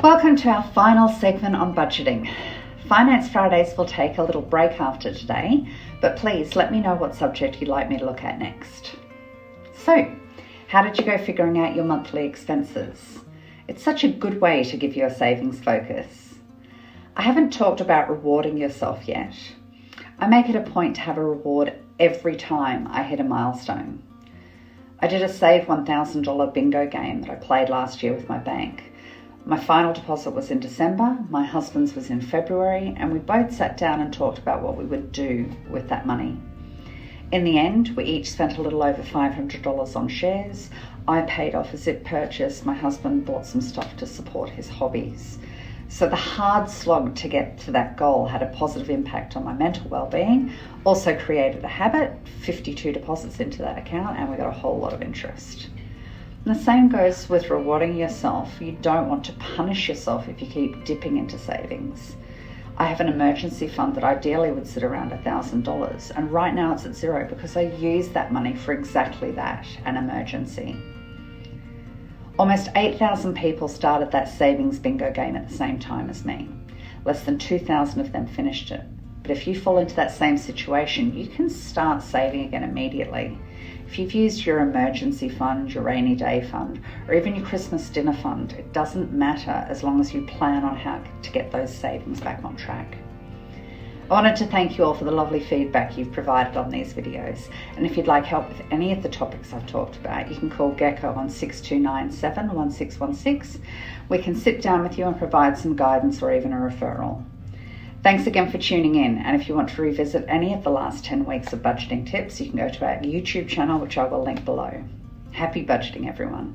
Welcome to our final segment on budgeting. Finance Fridays will take a little break after today, but please let me know what subject you'd like me to look at next. So, how did you go figuring out your monthly expenses? It's such a good way to give you a savings focus. I haven't talked about rewarding yourself yet. I make it a point to have a reward every time I hit a milestone. I did a Save $1,000 bingo game that I played last year with my bank. My final deposit was in December, my husband's was in February, and we both sat down and talked about what we would do with that money. In the end, we each spent a little over $500 on shares. I paid off a Zip purchase, my husband bought some stuff to support his hobbies. So the hard slog to get to that goal had a positive impact on my mental well-being, also created a habit, 52 deposits into that account, and we got a whole lot of interest. And the same goes with rewarding yourself. You don't want to punish yourself if you keep dipping into savings. I have an emergency fund that ideally would sit around $1,000, and right now it's at zero because I use that money for exactly that, an emergency. Almost 8,000 people started that savings bingo game at the same time as me. Less than 2,000 of them finished it. But if you fall into that same situation, you can start saving again immediately. If you've used your emergency fund, your rainy day fund, or even your Christmas dinner fund, it doesn't matter as long as you plan on how to get those savings back on track. I wanted to thank you all for the lovely feedback you've provided on these videos. And if you'd like help with any of the topics I've talked about, you can call Gecko on 6297-1616. We can sit down with you and provide some guidance or even a referral. Thanks again for tuning in, and if you want to revisit any of the last 10 weeks of budgeting tips, you can go to our YouTube channel, which I will link below. Happy budgeting, everyone.